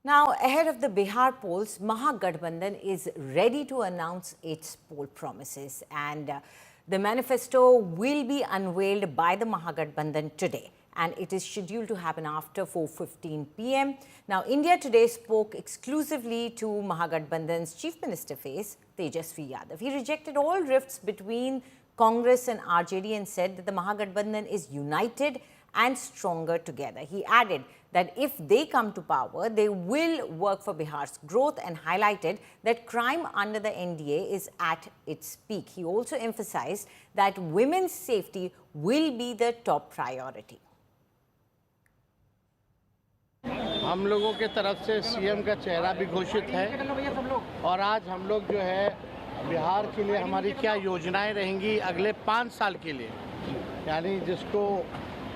Now, ahead of the Bihar polls, Mahagathbandhan is ready to announce its poll promises, and the manifesto will be unveiled by the Mahagathbandhan today, and it is scheduled to happen after 4:15 p.m. Now, India Today spoke exclusively to Mahagathbandhan's Chief Minister Tejasvi Yadav. He rejected all rifts between Congress and RJD and said that the Mahagathbandhan is united and stronger together. He added that if they come to power, they will work for Bihar's growth and highlighted that crime under the NDA is at its peak. He also emphasized that women's safety will be the top priority. हम लोगों के तरफ से CM का चेहरा भी घोषित है और आज हम लोग जो है बिहार के लिए हमारी क्या योजनाएं रहेंगी अगले 5 साल के लिए, यानी जिसको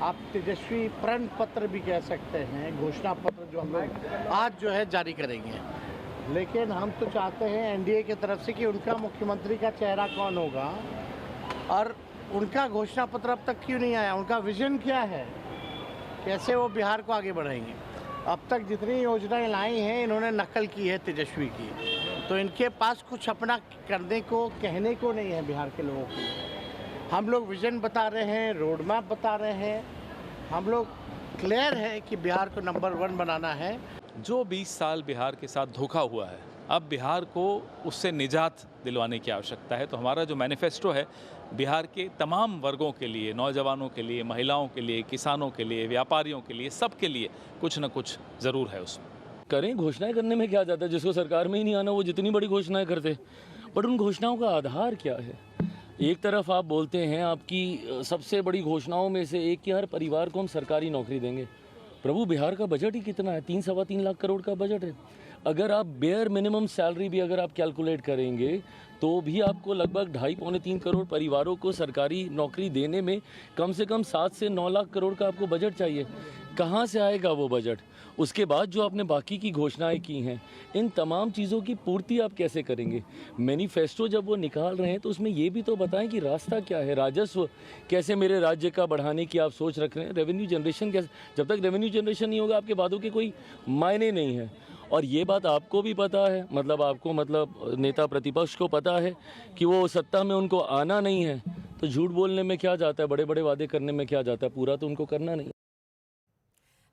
आप तेजस्वी प्रण पत्र भी कह सकते हैं, घोषणा पत्र जो हम लोग आज जो है जारी करेंगे। लेकिन हम तो चाहते हैं एनडीए की तरफ से कि उनका मुख्यमंत्री का चेहरा कौन होगा और उनका घोषणा पत्र अब तक क्यों नहीं आया, उनका विजन क्या है, कैसे वो बिहार को आगे बढ़ाएंगे। अब तक जितनी योजनाएं लाई हैं इन्होंने नकल की है तेजस्वी की, तो इनके पास कुछ अपना करने को कहने को नहीं है बिहार के लोगों को। हम लोग विजन बता रहे हैं, रोड मैप बता रहे हैं, हम लोग क्लियर है कि बिहार को नंबर 1 बनाना है। जो 20 साल बिहार के साथ धोखा हुआ है, अब बिहार को उससे निजात दिलवाने की आवश्यकता है। तो हमारा जो मैनिफेस्टो है बिहार के तमाम वर्गों के लिए, नौजवानों के लिए, महिलाओं के लिए, किसानों के लिए, व्यापारियों के लिए, सबके लिए कुछ न कुछ ज़रूर है उसमें। करें, घोषणाएं करने में क्या जाता है, जिसको सरकार में ही नहीं आना वो जितनी बड़ी घोषणाएं करते, बट उन घोषणाओं का आधार क्या है। एक तरफ आप बोलते हैं आपकी सबसे बड़ी घोषणाओं में से एक कि हर परिवार को हम सरकारी नौकरी देंगे। प्रभु, बिहार का बजट ही कितना है, 3-3.25 लाख करोड़ का बजट है। अगर आप बेयर मिनिमम सैलरी भी अगर आप कैलकुलेट करेंगे तो भी आपको लगभग 2.5-3 करोड़ परिवारों को सरकारी नौकरी देने में कम से कम 7 से 9 लाख करोड़ का आपको बजट चाहिए। कहाँ से आएगा वो बजट? उसके बाद जो आपने बाकी की घोषणाएं की हैं, इन तमाम चीज़ों की पूर्ति आप कैसे करेंगे? मैनिफेस्टो जब वो निकाल रहे हैं तो उसमें ये भी तो बताएं कि रास्ता क्या है, राजस्व कैसे मेरे राज्य का बढ़ाने की आप सोच रख रहे हैं, रेवेन्यू जनरेशन कैसे। जब तक रेवेन्यू जनरेशन नहीं होगा आपके वादों के कोई मायने नहीं है। और ये बात आपको भी पता है, मतलब नेता प्रतिपक्ष को पता है कि वो सत्ता में उनको आना नहीं है, तो झूठ बोलने में क्या जाता है, बड़े बड़े वादे करने में क्या जाता है, पूरा तो उनको करना नहीं।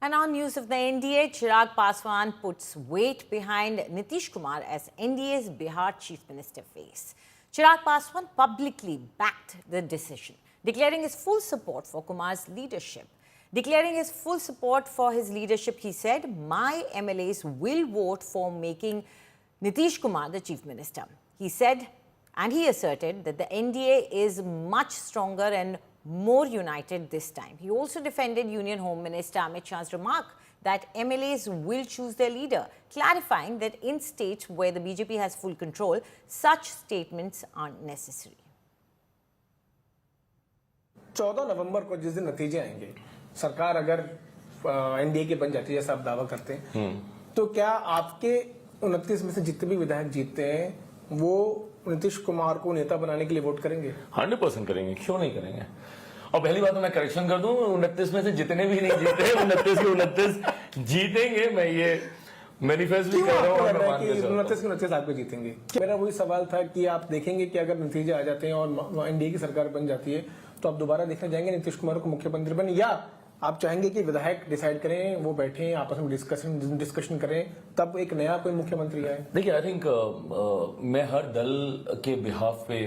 And on news of the NDA, Chirag Paswan puts weight behind Nitish Kumar as NDA's Bihar Chief Minister face. Chirag Paswan publicly backed the decision, declaring his full support for Kumar's leadership. Declaring his full support for his leadership, he said, "My MLAs will vote for making Nitish Kumar the Chief Minister." He said, and he asserted that the NDA is much stronger and more united this time. He also defended Union Home Minister Amit Shah's remark that MLAs will choose their leader, clarifying that in states where the BJP has full control, such statements aren't necessary. 14 नवंबर को जिस दिन नतीजे आएंगे, सरकार अगर NDA की बन जाती है जैसा आप दावा करते हैं, तो क्या आपके 29 में से जितने भी विधायक जीतते हैं वो नीतीश कुमार को नेता बनाने के लिए वोट करेंगे? 100% करेंगे, क्यों नहीं करेंगे। और पहली बात तो मैं करेक्शन कर दूं, 29 में से जितने भी नहीं जीते 29 के 29 जीतेंगे। मैं ये मैनिफेस्ट भी कर रहा हूँ, 29 के 29 आपको जीतेंगे। मेरा वही सवाल था कि आप देखेंगे कि अगर नतीजे आ जाते हैं और एनडीए की सरकार बन जाती है तो आप दोबारा देखने जाएंगे नीतीश कुमार को मुख्यमंत्री बने, या आप चाहेंगे कि विधायक डिसाइड करें, वो बैठे आपस में डिस्कशन करें, तब एक नया कोई मुख्यमंत्री आए? देखिए, आई थिंक मैं हर दल के बिहाफ पे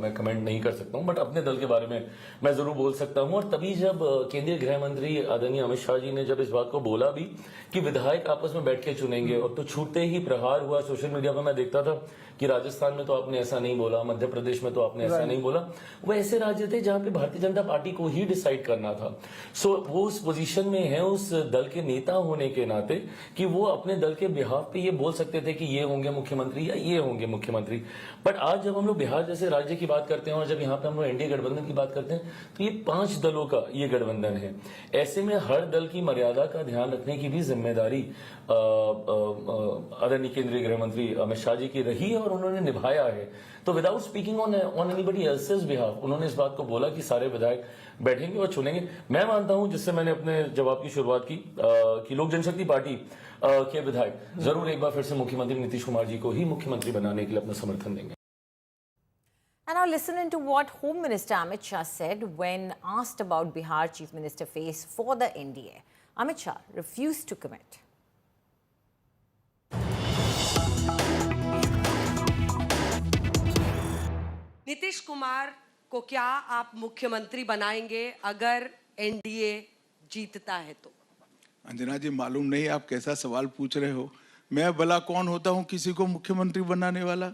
मैं कमेंट नहीं कर सकता हूं, बट अपने दल के बारे में मैं जरूर बोल सकता हूं। और तभी जब केंद्रीय गृह मंत्री आदरणीय अमित शाह जी ने जब इस बात को बोला भी कि विधायक आपस में बैठ के चुनेंगे, और तो छूटते ही प्रहार हुआ सोशल मीडिया पर। मैं देखता था कि राजस्थान में तो आपने ऐसा नहीं बोला, मध्य प्रदेश में तो आपने ऐसा नहीं बोला। वो ऐसे राज्य थे जहां पे भारतीय जनता पार्टी को ही डिसाइड करना था। सो वो उस पोजीशन में है, उस दल के नेता होने के नाते, कि वो अपने दल के बिहाफ पे ये बोल सकते थे कि ये होंगे मुख्यमंत्री या ये होंगे मुख्यमंत्री। बट आज जब हम लोग बिहार जैसे राज्य की बात करते हैं और जब यहाँ पे हम लोग एनडीए गठबंधन की बात करते हैं, तो ये 5 दलों का ये गठबंधन है। ऐसे में हर दल की मर्यादा का ध्यान रखने की भी जिम्मेदारी आदरणीय केंद्रीय गृह मंत्री अमित शाह जी की रही है और उन्होंने निभाया है। तो without speaking on anybody else's behalf उन्होंने इस बात को बोला कि सारे विधायक बैठेंगे और चुनेंगे। मैं मानता हूं जिस जिससे मैंने अपने जवाब की शुरुआत की कि लोक जनशक्ति पार्टी के विधायक जरूर एक बार फिर से मुख्यमंत्री नीतीश कुमार जी को ही मुख्यमंत्री बनाने के लिए अपना समर्थन देंगे। And now listen to what Home Minister Amit Shah said when asked about Bihar Chief Minister face for the NDA. Amit Shah refused to comment. Nitish Kumar को क्या आप मुख्यमंत्री बनाएंगे अगर एनडीए जीतता है तो? अंजना जी, मालूम नहीं आप कैसा सवाल पूछ रहे हो। मैं भला कौन होता हूं किसी को मुख्यमंत्री बनाने वाला?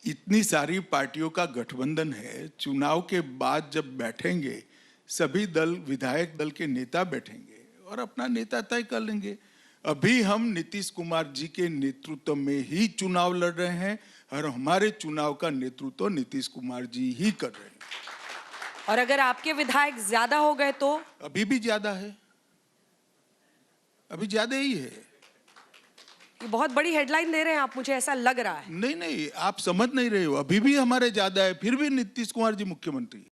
इतनी सारी पार्टियों का गठबंधन है, चुनाव के बाद जब बैठेंगे सभी दल, विधायक दल के नेता बैठेंगे और अपना नेता तय कर लेंगे। अभी हम नीतीश कुमार जी के नेतृत्व में ही चुनाव लड़ रहे हैं और हमारे चुनाव का नेतृत्व नीतीश कुमार जी ही कर रहे हैं। और अगर आपके विधायक ज्यादा हो गए तो? अभी भी ज्यादा है, अभी ज्यादा ही है। ये बहुत बड़ी हेडलाइन दे रहे हैं आप, मुझे ऐसा लग रहा है। नहीं, आप समझ नहीं रहे हो, अभी भी हमारे ज्यादा है, फिर भी नीतीश कुमार जी मुख्यमंत्री।